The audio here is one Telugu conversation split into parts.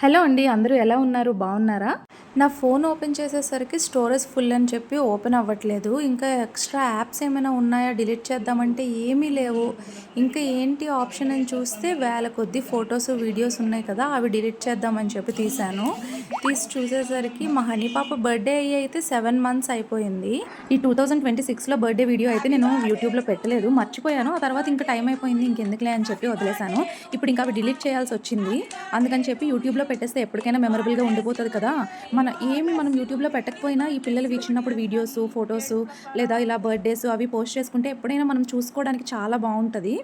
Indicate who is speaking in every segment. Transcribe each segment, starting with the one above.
Speaker 1: హలో అండి, అందరూ ఎలా ఉన్నారు? బాగున్నారా? నా ఫోన్ ఓపెన్ చేసేసరికి స్టోరేజ్ ఫుల్ అని చెప్పి ఓపెన్ అవ్వట్లేదు. ఇంకా ఎక్స్ట్రా యాప్స్ ఏమైనా ఉన్నాయా డిలీట్ చేద్దామంటే ఏమీ లేవు. ఇంకా ఏంటి ఆప్షన్ అని చూస్తే వేల కొద్దీ ఫొటోస్, వీడియోస్ ఉన్నాయి కదా, అవి డిలీట్ చేద్దామని చెప్పి తీశాను. తీసి చూసేసరికి మా హనీ పాప బర్త్డే అయితే 7 మంత్స్ అయిపోయింది. ఈ 2026లో బర్త్డే వీడియో అయితే నేను యూట్యూబ్లో పెట్టలేదు, మర్చిపోయాను. ఆ తర్వాత ఇంకా టైం అయిపోయింది, ఇంకెందుకులే అని చెప్పి వదిలేశాను. ఇప్పుడు ఇంకా అవి డిలీట్ చేయాల్సి వచ్చింది. అందుకని చెప్పి యూట్యూబ్లో పెట్టేస్తే ఎప్పటికైనా మెమరబుల్గా ఉండిపోతుంది కదా. మనం యూట్యూబ్లో పెట్టకపోయినా ఈ పిల్లలవి చిన్నప్పుడు వీడియోస్, ఫొటోస్ లేదా ఇలా బర్త్డేస్ అవి పోస్ట్ చేసుకుంటే ఎప్పుడైనా మనం చూసుకోవడానికి చాలా బాగుంటుంది.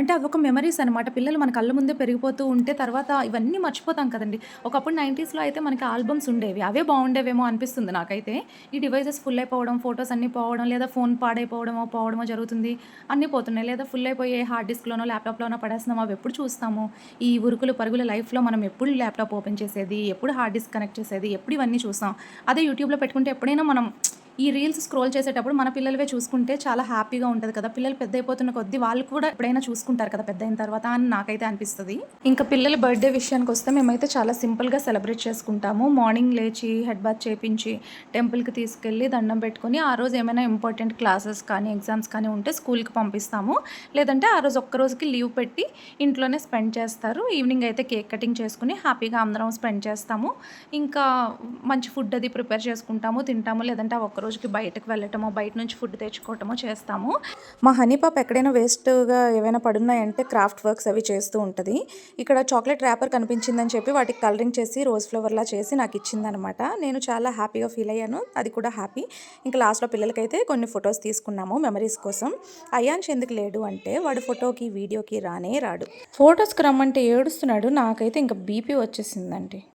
Speaker 1: అంటే అదొక మెమరీస్ అనమాట. పిల్లలు మన కళ్ళ ముందే పెరిగిపోతూ ఉంటే తర్వాత ఇవన్నీ మర్చిపోతాం కదండి. ఒకప్పుడు 90స్లో అయితే మనకి ఆల్బమ్స్ ఉండేవి, అవే బాగుండేవేమో అనిపిస్తుంది నాకైతే. ఈ డివైజెస్ ఫుల్ అయిపోవడం, ఫొటోస్ అన్నీ పోవడం, లేదా ఫోన్ పోవడమో జరుగుతుంది. అన్నీ పోతున్నాయి, లేదా ఫుల్ అయిపోయి హార్డ్ డిస్క్లోనో ల్యాప్టాప్లోనో పడేస్తున్నాం. అవి ఎప్పుడు చూస్తాము? ఈ ఉరుకులు పరుగుల లైఫ్లో మనం ఎప్పుడు ల్యాప్టాప్ ఓపెన్ చేసేది, ఎప్పుడు హార్డ్ డిస్క్ కనెక్ట్ చేసేది, ఎప్పుడు ఇవన్నీ చూస్తాం. అదే యూట్యూబ్లో పెట్టుకుంటే ఎప్పుడైనా మనం ఈ రీల్స్ స్క్రోల్ చేసేటప్పుడు మన పిల్లలవే చూసుకుంటే చాలా హ్యాపీగా ఉంటుంది కదా. పిల్లలు పెద్ద అయిపోతున్న కొద్దీ వాళ్ళు కూడా ఎప్పుడైనా చూసుకుంటారు కదా పెద్ద అయిన తర్వాత అని నాకైతే అనిపిస్తుంది. ఇంకా పిల్లల బర్త్డే విషయానికి వస్తే మేమైతే చాలా సింపుల్గా సెలబ్రేట్ చేసుకుంటాము. మార్నింగ్ లేచి హెడ్ బాత్ చేయించి టెంపుల్కి తీసుకెళ్ళి దండం పెట్టుకొని ఆ రోజు ఏమైనా ఇంపార్టెంట్ క్లాసెస్ కానీ ఎగ్జామ్స్ కానీ ఉంటే స్కూల్కి పంపిస్తాము. లేదంటే ఆ రోజు ఒక్కరోజుకి లీవ్ పెట్టి ఇంట్లోనే స్పెండ్ చేస్తారు. ఈవినింగ్ అయితే కేక్ కటింగ్ చేసుకుని హ్యాపీగా అందరం స్పెండ్ చేస్తాము. ఇంకా మంచి ఫుడ్ అది ప్రిపేర్ చేసుకుంటాము, తింటాము. లేదంటే ఆ ఒక్కరోజుకి బయటకు వెళ్ళటమో, బయట నుంచి ఫుడ్ తెచ్చుకోవటమో చేస్తాము. మా హనీ పాప ఎక్కడైనా వేస్ట్గా ఏవైనా పడున్నాయంటే క్రాఫ్ట్ వర్క్స్ అవి చేస్తూ ఉంటుంది. ఇక్కడ చాక్లెట్ ర్యాపర్ కనిపించిందని చెప్పి వాటికి కలరింగ్ చేసి రోజ్ ఫ్లవర్లా చేసి నాకు ఇచ్చిందనమాట. నేను చాలా హ్యాపీగా ఫీల్ అయ్యాను, అది కూడా హ్యాపీ. ఇంకా లాస్ట్లో పిల్లలకైతే కొన్ని ఫొటోస్ తీసుకున్నాము మెమరీస్ కోసం. అయాన్ష్ ఎందుకు లేడు అంటే వాడు ఫోటోకి వీడియోకి రానే రాడు. ఫొటోస్కి రమ్మంటే ఏడుస్తున్నాడు. నాకైతే ఇంకా బీపీ వచ్చేసిందండి.